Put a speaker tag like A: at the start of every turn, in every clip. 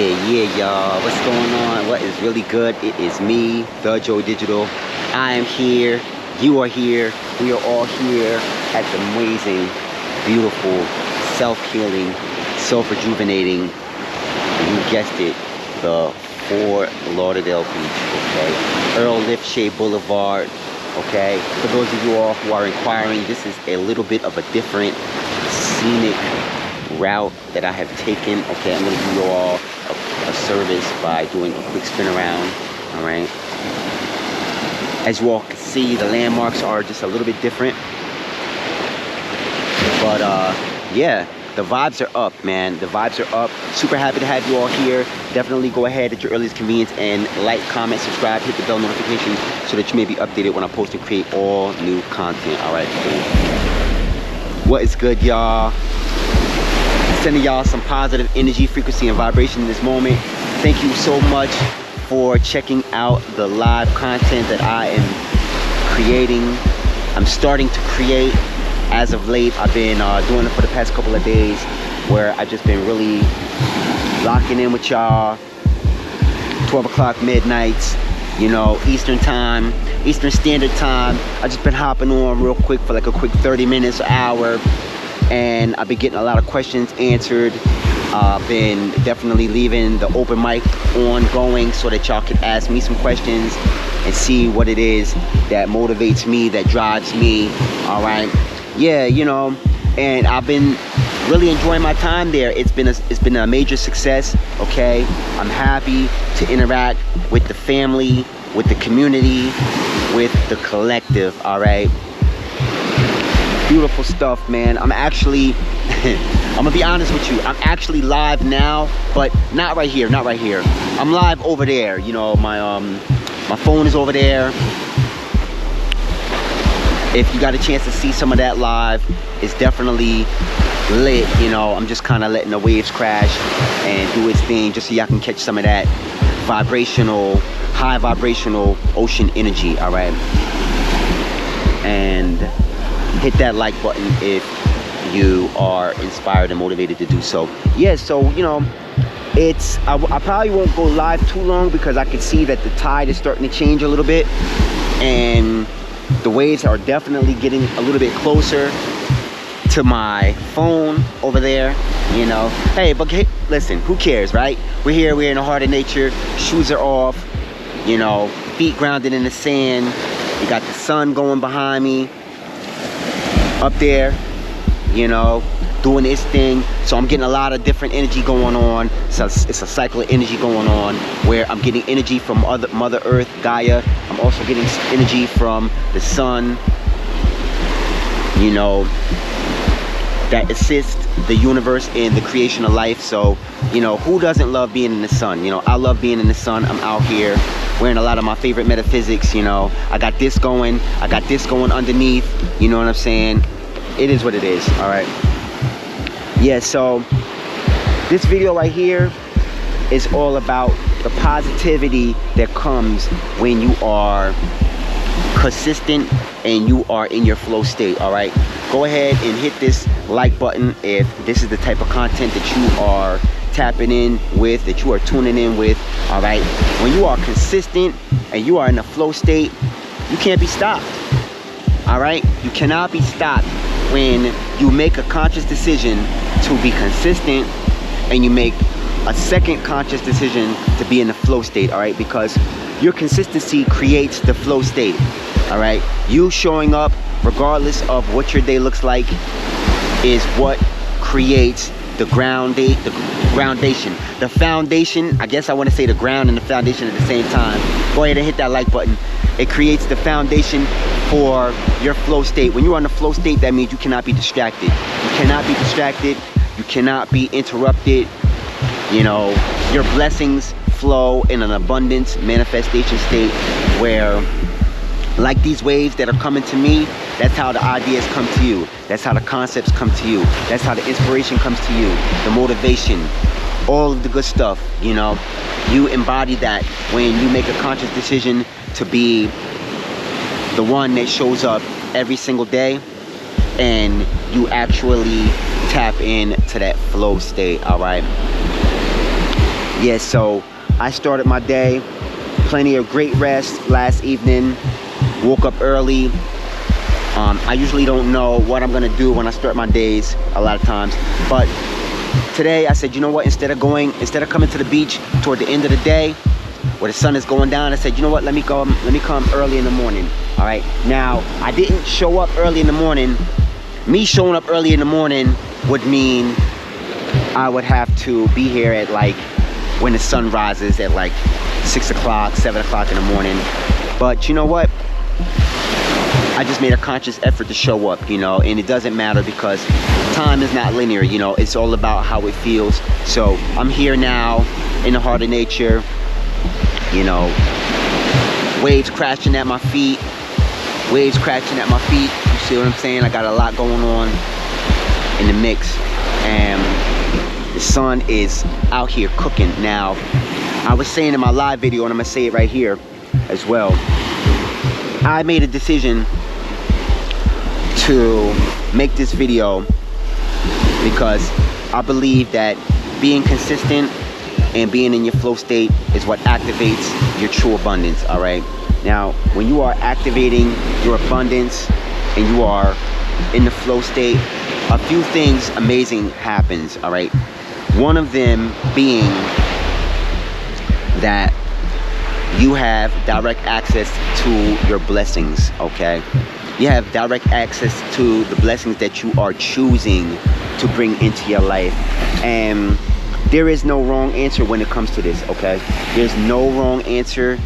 A: Yeah, y'all. What's going on? What is really good? It is me, the Joe Digital. I am here. You are here. We are all here at the amazing, beautiful, self-healing, self-rejuvenating, you guessed it, the Fort Lauderdale Beach, okay? Earl Lifshea Boulevard, okay? For those of you all who are inquiring, this is a little bit of a different scenic route that I have taken. Okay, I'm going to do you all a service by doing a quick spin around. All right, as you all can see, the landmarks are just a little bit different, but yeah, the vibes are up, man. The vibes are up. Super happy to have you all here. Definitely go ahead at your earliest convenience and like, comment, subscribe, hit the bell notification so that you may be updated when I post and create all new content. All right, cool. What is good, y'all? Sending y'all some positive energy, frequency, and vibration in this moment. Thank you so much for checking out the live content that I am creating. I'm starting to create as of late. I've been doing it for the past couple of days, where I've just been really locking in with y'all. 12 o'clock midnights, you know, Eastern time, Eastern Standard Time. I've just been hopping on real quick for like a quick 30 minutes, hour. And I've been getting a lot of questions answered. Been definitely leaving the open mic ongoing so that y'all can ask me some questions and see what it is that motivates me, that drives me. All right, yeah, you know, and I've been really enjoying my time there. It's been a major success. Okay, I'm happy to interact with the family, with the community, with the collective. All right. Beautiful stuff, man. I'm actually I'm gonna be honest with you, I'm actually live now, but not right here, not right here. I'm live over there, you know. My phone is over there. If you got a chance to see some of that live, it's definitely lit, you know. I'm just kind of letting the waves crash and do its thing, just so y'all can catch some of that vibrational, high vibrational ocean energy. All right, and hit that like button if you are inspired and motivated to do so. Yeah, so you know, I probably won't go live too long because I can see that the tide is starting to change a little bit, and the waves are definitely getting a little bit closer to my phone over there, you know. Hey, but hey, listen, who cares, right? We're here, we're in the heart of nature, shoes are off, you know, feet grounded in the sand. You got the sun going behind me up there, you know, doing its thing. So I'm getting a lot of different energy going on. So it's a cycle of energy going on where I'm getting energy from Mother Earth, Gaia. I'm also getting energy from the sun, you know, that assists the universe in the creation of life. So, you know, who doesn't love being in the sun? You know, I love being in the sun. I'm out here wearing a lot of my favorite metaphysics, you know. I got this going underneath, you know what I'm saying? It is what it is, all right? Yeah, so this video right here is all about the positivity that comes when you are consistent and you are in your flow state. All right, go ahead and hit this like button if this is the type of content that you are tapping in with, that you are tuning in with. All right, when you are consistent and you are in a flow state, you can't be stopped. All right, you cannot be stopped when you make a conscious decision to be consistent and you make a second conscious decision to be in the flow state. All right, because your consistency creates the flow state. All right, you showing up regardless of what your day looks like is what creates the foundation. The foundation, I guess I want to say the ground and the foundation at the same time. Go ahead and hit that like button. It creates the foundation for your flow state. When you're on the flow state, that means you cannot be distracted. You cannot be distracted. You cannot be interrupted. You know, your blessings flow in an abundance manifestation state where, like these waves that are coming to me, that's how the ideas come to you. That's how the concepts come to you. That's how the inspiration comes to you. The motivation, all of the good stuff, you know. You embody that when you make a conscious decision to be the one that shows up every single day and you actually tap into that flow state. All right. Yeah, so I started my day, plenty of great rest last evening, woke up early. I usually don't know what I'm gonna do when I start my days a lot of times, but today I said, you know what, instead of coming to the beach toward the end of the day where the sun is going down, I said, you know what, let me come early in the morning. All right, now I didn't show up early in the morning. Me showing up early in the morning would mean I would have to be here at like when the sun rises at like 6 o'clock, 7 o'clock in the morning. But you know what? I just made a conscious effort to show up, you know, and it doesn't matter because time is not linear, you know, it's all about how it feels. So I'm here now in the heart of nature, you know, waves crashing at my feet, you see what I'm saying? I got a lot going on in the mix, and the sun is out here cooking. Now, I was saying in my live video, and I'm gonna say it right here as well, I made a decision to make this video because I believe that being consistent and being in your flow state is what activates your true abundance. All right, now when you are activating your abundance and you are in the flow state, a few things amazing happens. All right, one of them being that you have direct access to your blessings. Okay, you have direct access to the blessings that you are choosing to bring into your life, and there is no wrong answer when it comes to this. Okay, there's no wrong answer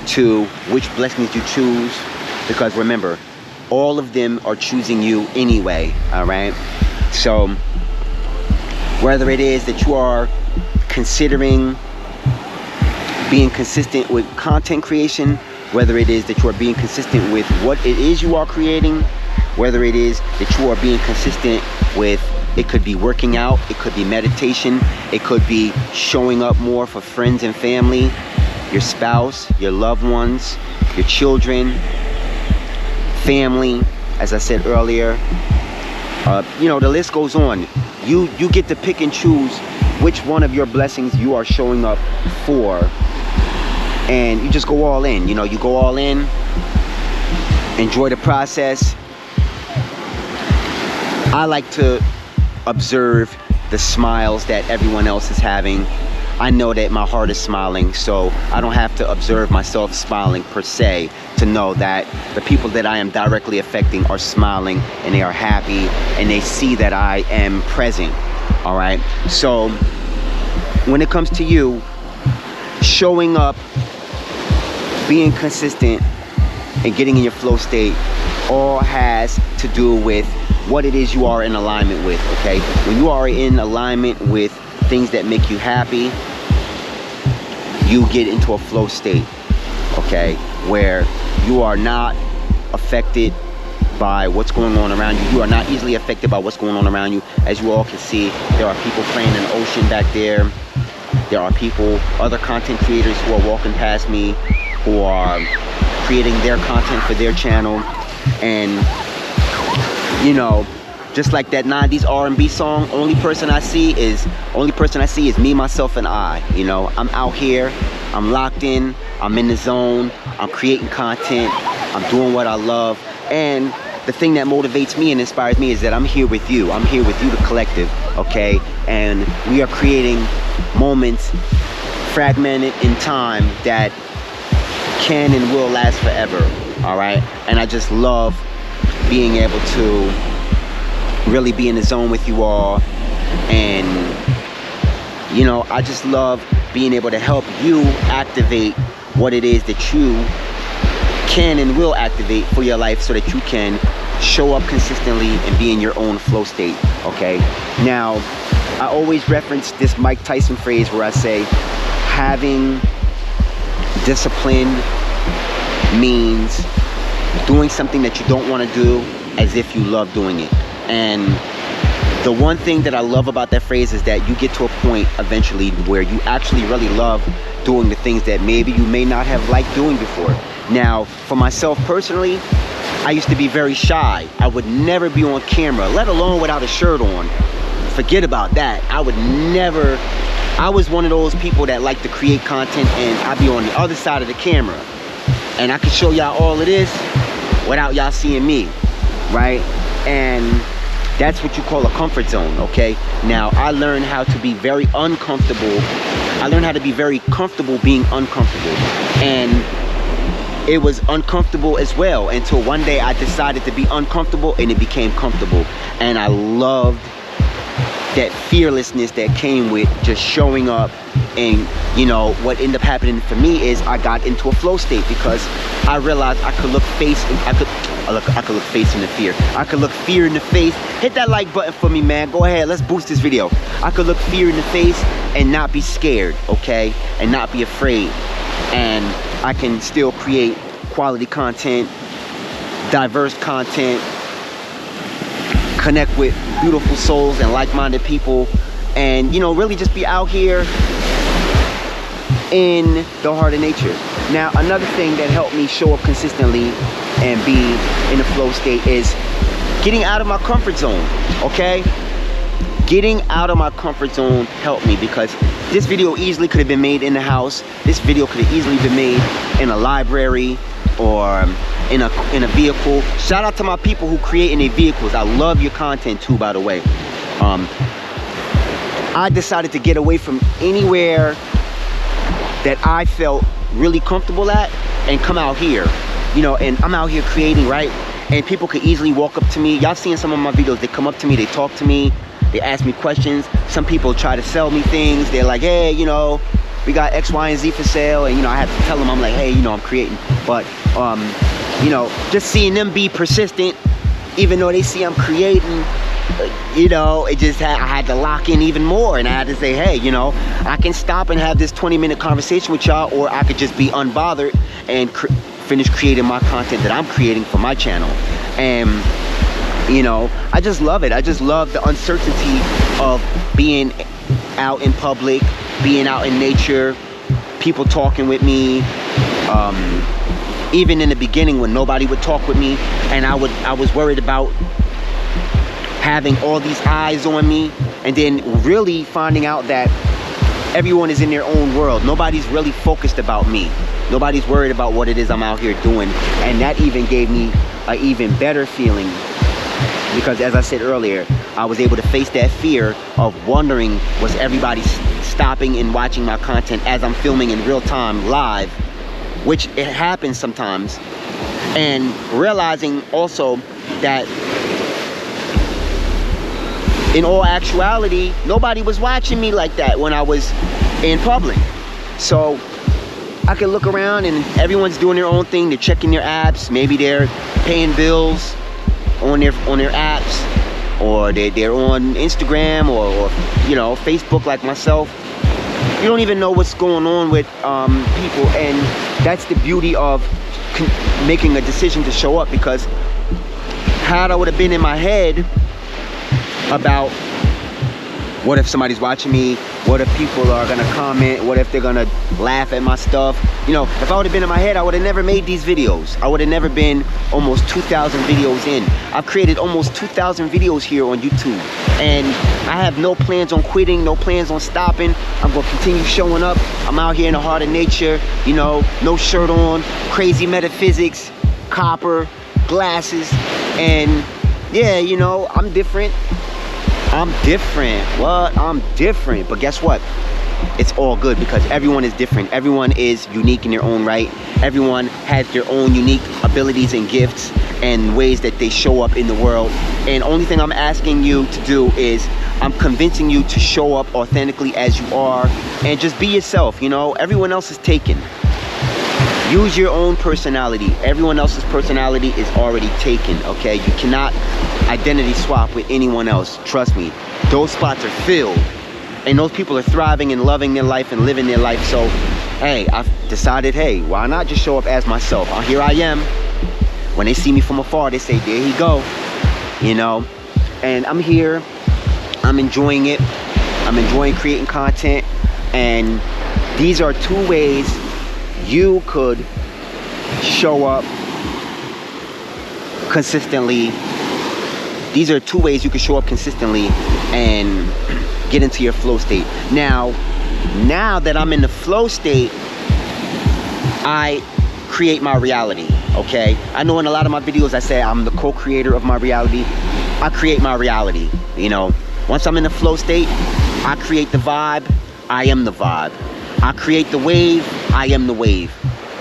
A: to which blessings you choose, because remember, all of them are choosing you anyway. All right, so whether it is that you are considering being consistent with content creation, whether it is that you are being consistent with what it is you are creating, whether it is that you are being consistent with, it could be working out, it could be meditation, it could be showing up more for friends and family, your spouse, your loved ones, your children, family, as I said earlier. You know, the list goes on. You get to pick and choose which one of your blessings you are showing up for, and you just go all in. You know, you go all in, enjoy the process. I like to observe the smiles that everyone else is having. I know that my heart is smiling, so I don't have to observe myself smiling per se to know that the people that I am directly affecting are smiling and they are happy and they see that I am present. All right, so when it comes to you showing up, being consistent, and getting in your flow state, all has to do with what it is you are in alignment with. Okay, when you are in alignment with things that make you happy, you get into a flow state, okay, where you are not affected by what's going on around you. You are not easily affected by what's going on around you. As you all can see, there are people playing in the ocean back there. There are people, other content creators who are walking past me, who are creating their content for their channel. And you know, just like that 90s R&B song, only person I see is me, myself, and I. You know, I'm out here, I'm locked in, I'm in the zone, I'm creating content, I'm doing what I love. And the thing that motivates me and inspires me is that I'm here with you. I'm here with you, the collective, okay? And we are creating moments fragmented in time that can and will last forever, all right? And I just love being able to really be in the zone with you all. And you know, I just love being able to help you activate what it is that you can and will activate for your life, so that you can show up consistently and be in your own flow state. Okay, now I always reference this Mike Tyson phrase where I say having discipline means doing something that you don't want to do as if you love doing it. And the one thing that I love about that phrase is that you get to a point eventually where you actually really love doing the things that maybe you may not have liked doing before. Now, for myself personally, I used to be very shy. I would never be on camera, let alone without a shirt on. Forget about that. I I was one of those people that like to create content, and I'd be on the other side of the camera, and I could show y'all all of this without y'all seeing me, right? And that's what you call a comfort zone, okay? Now, I learned how to be very uncomfortable. I learned how to be very comfortable being uncomfortable. And it was uncomfortable as well until one day I decided to be uncomfortable, and it became comfortable. And I loved that fearlessness that came with just showing up. And you know what ended up happening for me is I got into a flow state, because I realized I could look face in, I could look face in the fear. I could look fear in the face. Hit that like button for me, man. Go ahead, let's boost this video. I could look fear in the face and not be scared, okay? And not be afraid. And I can still create quality content, diverse content, connect with beautiful souls and like-minded people, and you know, really just be out here in the heart of nature. Now, another thing that helped me show up consistently and be in the flow state is getting out of my comfort zone, okay? Getting out of my comfort zone helped me, because this video easily could have been made in the house. This video could have easily been made in a library or in a vehicle. Shout out to my people who create in their vehicles. I love your content too, by the way. I decided to get away from anywhere that I felt really comfortable at and come out here, you know, and I'm out here creating, right? And people could easily walk up to me. Y'all seen some of my videos, they come up to me, they talk to me, they ask me questions. Some people try to sell me things. They're like, hey, you know, we got X, Y, and Z for sale. And you know, I have to tell them, I'm like, hey, you know, I'm creating. But you know, just seeing them be persistent, even though they see I'm creating, you know, it just I had to lock in even more, and I had to say, hey, you know, I can stop and have this 20-minute conversation with y'all, or I could just be unbothered and finish creating my content that I'm creating for my channel. And you know, I just love it. I just love the uncertainty of being out in public, being out in nature, people talking with me. Even in the beginning when nobody would talk with me, and I was worried about having all these eyes on me, and then really finding out that everyone is in their own world. Nobody's really focused about me. Nobody's worried about what it is I'm out here doing. And that even gave me an even better feeling, because as I said earlier, I was able to face that fear of wondering, was everybody stopping and watching my content as I'm filming in real time live, which it happens sometimes, and realizing also that in all actuality, nobody was watching me like that when I was in public. So I could look around and everyone's doing their own thing. They're checking their apps. Maybe they're paying bills on their apps, or they're on Instagram or you know, Facebook like myself. You don't even know what's going on with people, and that's the beauty of making a decision to show up. Because had I would have been in my head about what if somebody's watching me, what if people are gonna comment, what if they're gonna laugh at my stuff, you know, if I would have been in my head, I would have never made these videos. I would have never been almost 2,000 videos in. I've created almost 2,000 videos here on YouTube, and I have no plans on quitting, no plans on stopping. I'm gonna continue showing up. I'm out here in the heart of nature, you know, no shirt on, crazy metaphysics, copper, glasses, and yeah, you know, I'm different. I'm different. What? I'm different. But guess what? It's all good, because everyone is different. Everyone is unique in their own right. Everyone has their own unique abilities and gifts and ways that they show up in the world. And only thing I'm asking you to do is I'm convincing you to show up authentically as you are and just be yourself. You know, everyone else is taken. Use your own personality. Everyone else's personality is already taken, okay? You cannot identity swap with anyone else. Trust me, those spots are filled, and those people are thriving and loving their life and living their life. So hey, I've decided, hey, why not just show up as myself? Here I am. When they see me from afar, they say, there he go, you know. And I'm here, I'm enjoying it, I'm enjoying creating content. And these are two ways you could show up consistently. These are two ways you can show up consistently and get into your flow state. Now, Now that I'm in the flow state, I create my reality, okay? I know in a lot of my videos I say I'm the co-creator of my reality. I create my reality, you know? Once I'm in the flow state, I create the vibe, I am the vibe. I create the wave, I am the wave,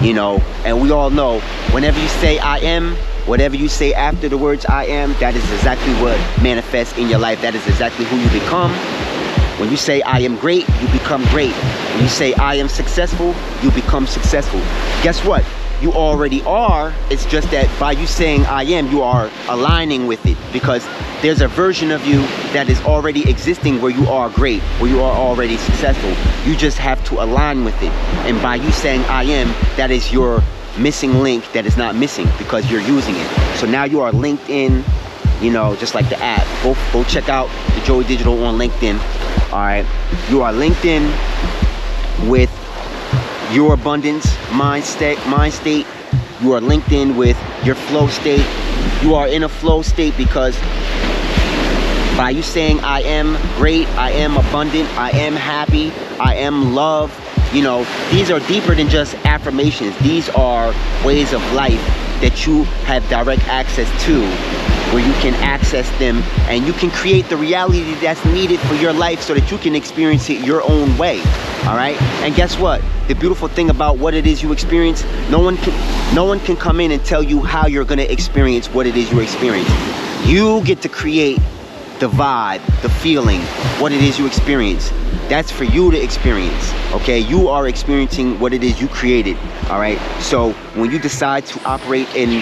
A: you know? And we all know, whenever you say I am, whatever you say after the words I am, that is exactly what manifests in your life. That is exactly who you become. When you say I am great, you become great. When you say I am successful, you become successful. Guess what? You already are. It's just that by you saying I am, you are aligning with it, because there's a version of you that is already existing where you are great, where you are already successful. You just have to align with it. And by you saying I am, that is your missing link that is not missing, because you're using it. So now you are linked in, you know, just like the app. Go check out the Joey Digital on LinkedIn. All right, you are linked in with your abundance mind state. You are linked in with your flow state. You are in a flow state because by you saying I am great, I am abundant, I am happy, I am love, you know, these are deeper than just affirmations. These are ways of life that you have direct access to, where you can access them and you can create the reality that's needed for your life so that you can experience it your own way. All right, and guess what? The beautiful thing about what it is you experience, no one can come in and tell you how you're going to experience what it is you experience. You get to create the vibe, the feeling, what it is you experience. That's for you to experience, okay? You are experiencing what it is you created, all right? So when you decide to operate in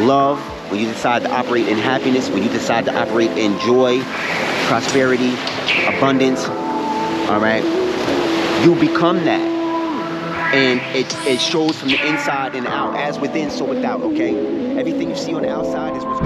A: love, when you decide to operate in happiness, when you decide to operate in joy, prosperity, abundance, all right, you become that. And it shows from the inside and out, as within, so without, okay? Everything you see on the outside is what's